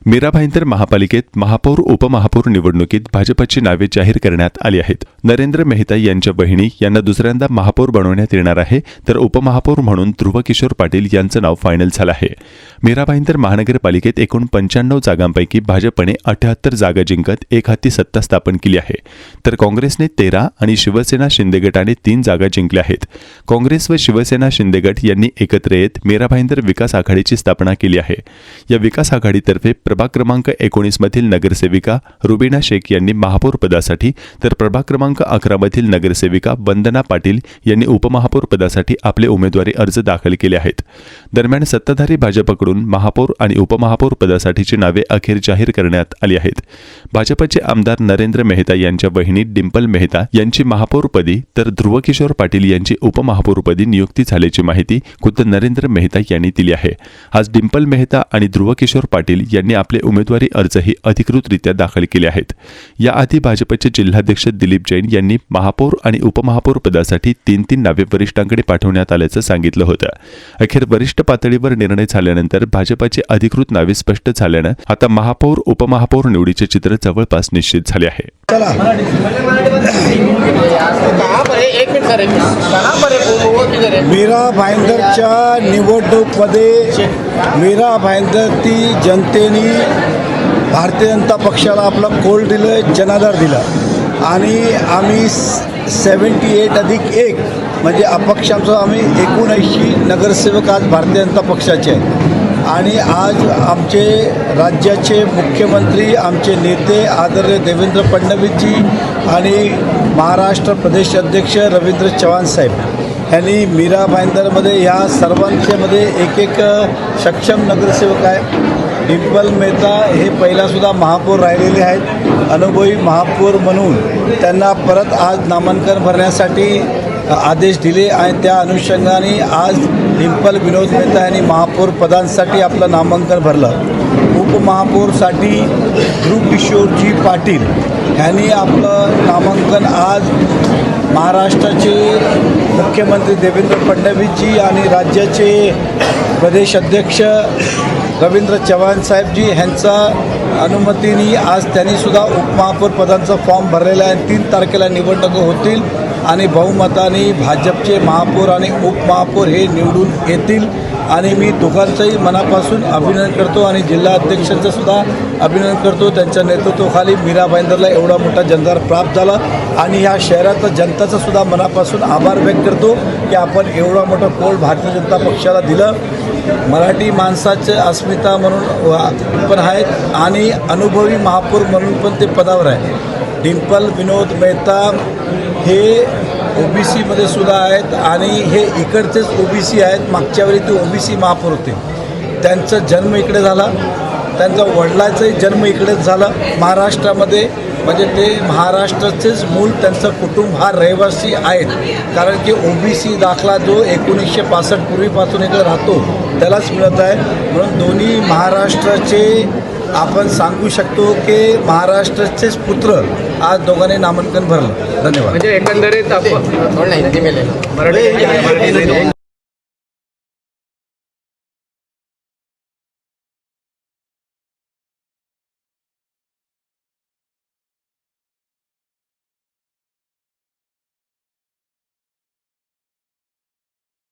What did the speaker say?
मीरा भाईंदर महापालिकेत महापौर उपमहापौर निवडणुकीत भाजपची नावे जाहीर करण्यात आली आहेत. नरेंद्र मेहता यांच्या बहिणी यांना दुसऱ्यांदा महापौर बनवण्यात येणार आहे, तर उपमहापौर म्हणून ध्रुव किशोर पाटील यांचं नाव फायनल झालं आहे. मीरा भाईंदर महानगरपालिकेत एकूण 95 जागांपैकी भाजपने 78 जागा जिंकत एक हाती सत्ता स्थापन केली आहे, तर काँग्रेसने 13 आणि शिवसेना शिंदे गटाने 3 जागा जिंकल्या आहेत. काँग्रेस व शिवसेना शिंदे गट यांनी एकत्र येत मीरा भाईंदर विकास आघाडीची स्थापना केली आहे. या विकास आघाडीतर्फे प्रभाग क्रमांक 19 मधील नगरसेविका रुबीना शेख यांनी महापौर पदासाठी, तर प्रभाग क्रमांक 11 मधील नगरसेविका वंदना पाटील यांनी उपमहापौर पदासाठी आपले उमेदवारी अर्ज दाखल केले आहेत. दरम्यान सत्ताधारी भाजपकडून महापौर आणि उपमहापौर पदासाठीची नावे अखेर जाहीर करण्यात आली आहेत. भाजपचे आमदार नरेंद्र मेहता यांच्या बहिणी डिंपल मेहता यांची महापौरपदी, तर ध्रुव किशोर पाटील यांची उपमहापौरपदी नियुक्ती झाल्याची माहिती खुद्द नरेंद्र मेहता यांनी दिली आहे. आज डिंपल मेहता आणि ध्रुव किशोर पाटील यांनी आपले उमेदवारी अर्जही अधिकृतरित्या दाखल केले आहेत. याआधी भाजपचे जिल्हाध्यक्ष दिलीप जैन यांनी महापौर आणि उपमहापौर पदासाठी 3 नावे वरिष्ठांकडे पाठवण्यात आल्याचं सांगितलं होतं. अखेर वरिष्ठ पातळीवर निर्णय झाल्यानंतर भाजपची अधिकृत नावे स्पष्ट झाल्यानं आता महापौर उपमहापौर निवडीचे चित्र जवळपास निश्चित झाले आहे. मीरा भाईंदरच्या निवडणूकमध्ये मीरा भाईंदर ती जनतेने भारतीय जनता पक्षाला आपला कोल दिलं, जनाधार दिला आणि आम्ही 78+1 म्हणजे अपक्षांचं आम्ही 79 नगरसेवक आज भारतीय जनता पक्षाचे आहेत. आणि आज आमचे राज्याचे मुख्यमंत्री, आमचे नेते आदरणीय देवेंद्र फडणवीसजी आणि महाराष्ट्र प्रदेश अध्यक्ष रवींद्र चव्हाण साहेब यांनी मीरा भाईंदरमध्ये या सर्वांच्यामध्ये एक सक्षम नगरसेवक आहे. डिंपल मेहता हे पहिलासुद्धा महापौर राहिलेले आहेत. अनुभवी महापौर म्हणून त्यांना परत आज नामांकन भरण्यासाठी आदेश दिले आणि त्या अनुषंगाने आज डिंपल विनोद मेहता यांनी महापौर पदांसाठी आपलं नामांकन भरलं. उपमहापौरसाठी ध्रुव किशोरजी पाटील यांनी आपलं नामांकन आज महाराष्ट्राचे मुख्यमंत्री देवेंद्र फडणवीसजी आणि राज्याचे प्रदेश अध्यक्ष रवींद्र चव्हाण साहेबजी ह्यांचा अनुमतीने आज त्यांनीसुद्धा उपमहापौर पदांचा फॉर्म भरलेला आहे. 3 तारखेला निवडणुका होतील आणि बहुमताने भाजपचे महापौर आणि उपमहापौर हे निवडून येतील आणि मी दोघांचंही मनापासून अभिनंदन करतो आणि जिल्हा अध्यक्षांचं सुद्धा अभिनंदन करतो. त्यांच्या नेतृत्वाखाली मीरा भाईंदरला एवढा मोठा जनतार प्राप्त झाला आणि ह्या शहरातल्या जनताचा सुद्धा मनापासून आभार व्यक्त करतो की आपण एवढा मोठा कोल भारतीय जनता पक्षाला दिलं. मराठी माणसाचे अस्मिता म्हणून पण आहेत आणि अनुभवी महापौर म्हणून पण ते पदावर आहे. डिंपल विनोद मेहता हे OBCमध्ये सुद्धा आहेत आणि हे इकडचेच OBC आहेत. मागच्या वेळी ते OBC महापौर होते. त्यांचा जन्म इकडे झाला, त्यांचा वडिलांचाही जन्म इकडेच झाला महाराष्ट्रामध्ये. म्हणजे ते महाराष्ट्राचेच मूळ त्यांचं कुटुंब हा रहिवासी आहेत. कारण की OBC दाखला जो 1965 पूर्वीपासून इकडे राहतो त्यालाच मिळत आहे. म्हणून दोन्ही महाराष्ट्राचे आपण सांगू शकतो की महाराष्ट्राचेच पुत्र आज दोघांनी नामांकन भरलं. धन्यवाद. म्हणजे एकंदरीत